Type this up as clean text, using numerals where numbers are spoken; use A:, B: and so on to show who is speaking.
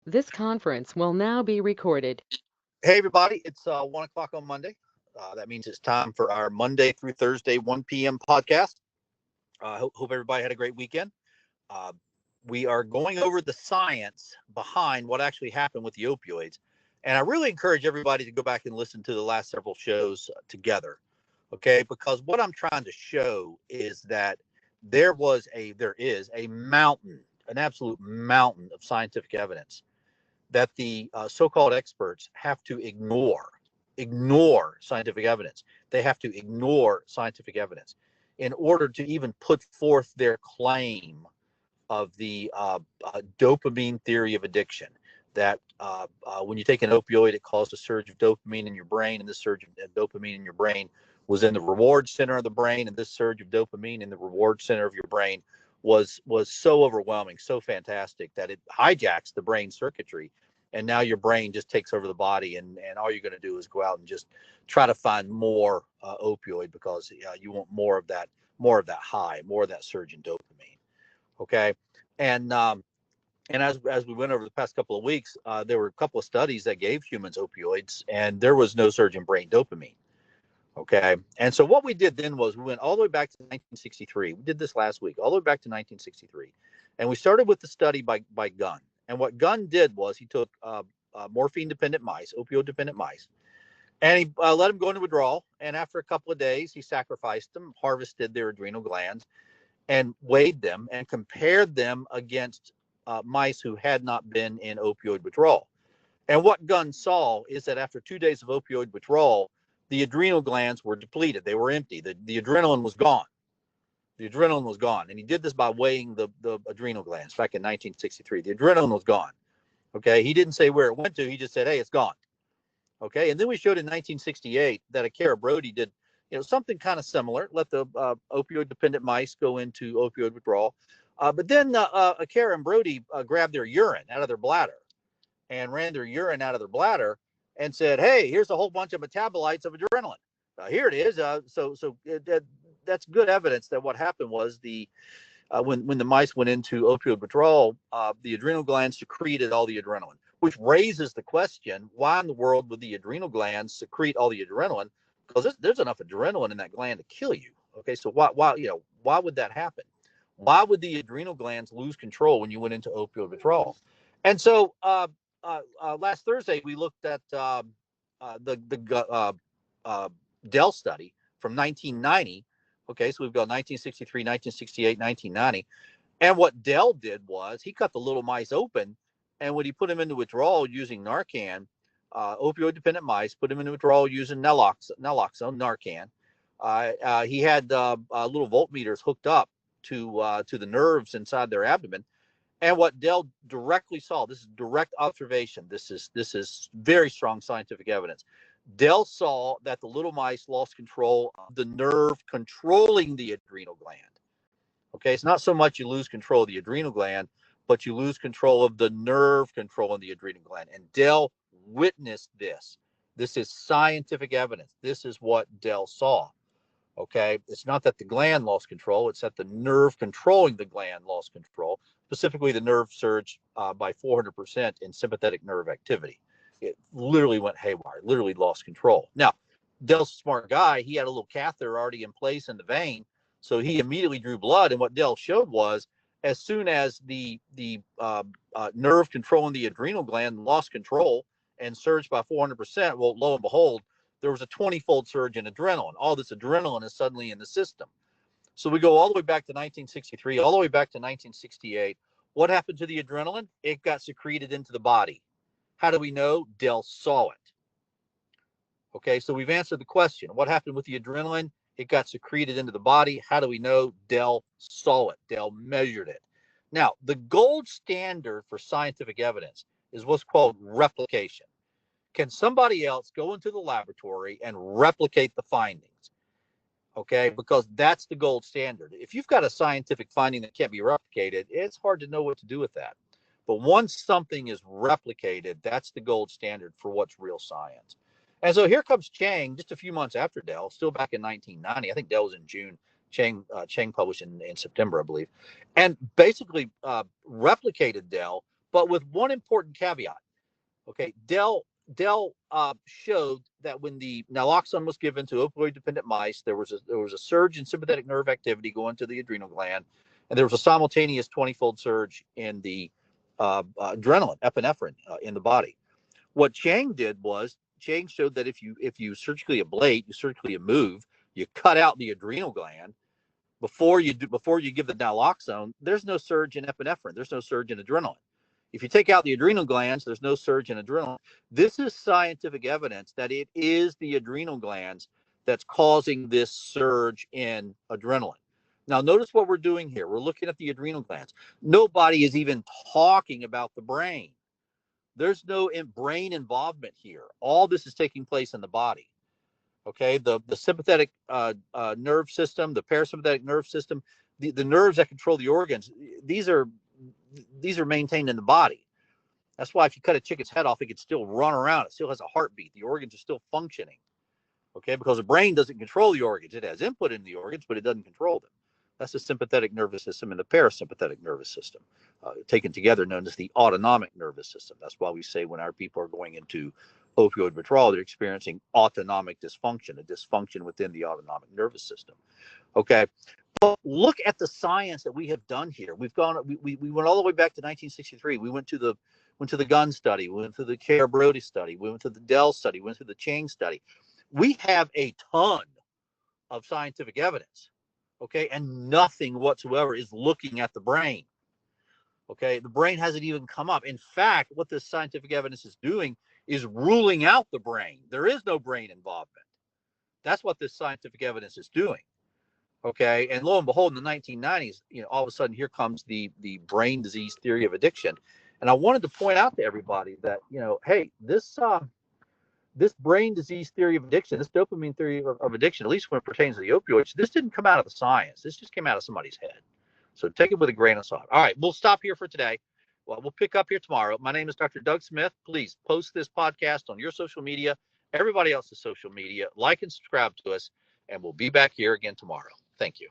A: This conference will now be recorded.
B: Hey, everybody, it's 1 o'clock on Monday. That means it's time for our Monday through Thursday, 1 p.m. podcast. Hope everybody had a great weekend. Uh, we are going over the science behind what actually happened with the opioids. And I really encourage everybody to go back and listen to the last several shows together. Okay, because what I'm trying to show is that there is a mountain, an absolute mountain of scientific evidence that the so-called experts have to ignore scientific evidence. They have to ignore scientific evidence in order to even put forth their claim of the dopamine theory of addiction. That when you take an opioid, it causes a surge of dopamine in your brain, and this surge of dopamine in your brain was in the reward center of the brain, and this surge of dopamine in the reward center of your brain was so overwhelming, so fantastic that it hijacks the brain circuitry, and now your brain just takes over the body, and all you're going to do is go out and just try to find more opioid because you want more of that high, more of that surge in dopamine. Okay, and as we went over the past couple of weeks, there were a couple of studies that gave humans opioids, and there was no surge in brain dopamine. Okay, and so what we did then was we went all the way back to 1963. We did this last week, all the way back to 1963, and we started with the study by Gunn. And what Gunn did was he took morphine-dependent mice, opioid-dependent mice, and he let them go into withdrawal. And after a couple of days, he sacrificed them, harvested their adrenal glands, and weighed them and compared them against mice who had not been in opioid withdrawal. And what Gunn saw is that after 2 days of opioid withdrawal, the adrenal glands were depleted. They were empty. The adrenaline was gone. The adrenaline was gone. And he did this by weighing the adrenal glands back in 1963. The adrenaline was gone. Okay. He didn't say where it went to. He just said, hey, it's gone. Okay. And then we showed in 1968 that Akira Brody did something kind of similar. Let the opioid dependent mice go into opioid withdrawal. But then Akira and Brody grabbed their urine out of their bladder and ran their urine out of their bladder and said, hey, here's a whole bunch of metabolites of adrenaline. Here it is. That's good evidence that what happened was when the mice went into opioid withdrawal, the adrenal glands secreted all the adrenaline, which raises the question: why in the world would the adrenal glands secrete all the adrenaline? Because there's enough adrenaline in that gland to kill you. Okay, so why would that happen? Why would the adrenal glands lose control when you went into opioid withdrawal? And so last Thursday we looked at the Dell study from 1990. Okay, so we've got 1963, 1968, 1990. And what Dell did was he cut the little mice open, and when he put them into withdrawal using Narcan, opioid-dependent mice, put them into withdrawal using naloxone, Narcan. He had little voltmeters hooked up to the nerves inside their abdomen. And what Dell directly saw, this is direct observation. This is very strong scientific evidence. Dell saw that the little mice lost control of the nerve controlling the adrenal gland. Okay, it's not so much you lose control of the adrenal gland, but you lose control of the nerve controlling the adrenal gland. And Dell witnessed this. This is scientific evidence. This is what Dell saw. Okay, it's not that the gland lost control, it's that the nerve controlling the gland lost control. Specifically, the nerve surged by 400% in sympathetic nerve activity. It literally went haywire, literally lost control. Now, Dell's a smart guy. He had a little catheter already in place in the vein, so he immediately drew blood. And what Dell showed was, as soon as the nerve controlling the adrenal gland lost control and surged by 400%, well, lo and behold, there was a 20-fold surge in adrenaline. All this adrenaline is suddenly in the system. So we go all the way back to 1963, all the way back to 1968. What happened to the adrenaline? It got secreted into the body. How do we know? Dell saw it. Okay, so we've answered the question. What happened with the adrenaline? It got secreted into the body. How do we know? Dell saw it. Dell measured it. Now, the gold standard for scientific evidence is what's called replication. Can somebody else go into the laboratory and replicate the findings? Okay, because that's the gold standard. If you've got a scientific finding that can't be replicated, it's hard to know what to do with that. But once something is replicated, that's the gold standard for what's real science. And so here comes Chang just a few months after Dell, still back in 1990. I think Dell was in June. Chang published in September, I believe, and basically replicated Dell but with one important caveat. Okay, Dell showed that when the naloxone was given to opioid-dependent mice, there was a surge in sympathetic nerve activity going to the adrenal gland, and there was a simultaneous 20-fold surge in the adrenaline, epinephrine, in the body. What Chang did was Chang showed that if you surgically ablate, you surgically move, you cut out the adrenal gland before you give the naloxone, there's no surge in epinephrine, there's no surge in adrenaline. If you take out the adrenal glands, there's no surge in adrenaline. This is scientific evidence that it is the adrenal glands that's causing this surge in adrenaline. Now, notice what we're doing here. We're looking at the adrenal glands. Nobody is even talking about the brain. There's no brain involvement here. All this is taking place in the body. Okay, the sympathetic nerve system, the parasympathetic nerve system, the nerves that control the organs, these are maintained in the body. That's why if you cut a chicken's head off, it can still run around. It still has a heartbeat. The organs are still functioning. Okay, because the brain doesn't control the organs. It has input in the organs, but it doesn't control them. That's the sympathetic nervous system and the parasympathetic nervous system, taken together, known as the autonomic nervous system. That's why we say when our people are going into opioid withdrawal, they're experiencing autonomic dysfunction, a dysfunction within the autonomic nervous system. Okay, but look at the science that we have done here. We went all the way back to 1963. We went to the gun study, we went to the Care Brody study, we went to the Dell study, we went to the Chang study. We have a ton of scientific evidence. Okay, and nothing whatsoever is looking at the brain. Okay, the brain hasn't even come up. In fact, what this scientific evidence is doing is ruling out the brain. There is no brain involvement. That's what this scientific evidence is doing. Okay, and lo and behold, in the 1990s, all of a sudden here comes the brain disease theory of addiction. And I wanted to point out to everybody that, hey, this brain disease theory of addiction, this dopamine theory of addiction, at least when it pertains to the opioids, this didn't come out of the science. This just came out of somebody's head. So take it with a grain of salt. All right, we'll stop here for today. Well, we'll pick up here tomorrow. My name is Dr. Doug Smith. Please post this podcast on your social media, everybody else's social media, like and subscribe to us, and we'll be back here again tomorrow. Thank you.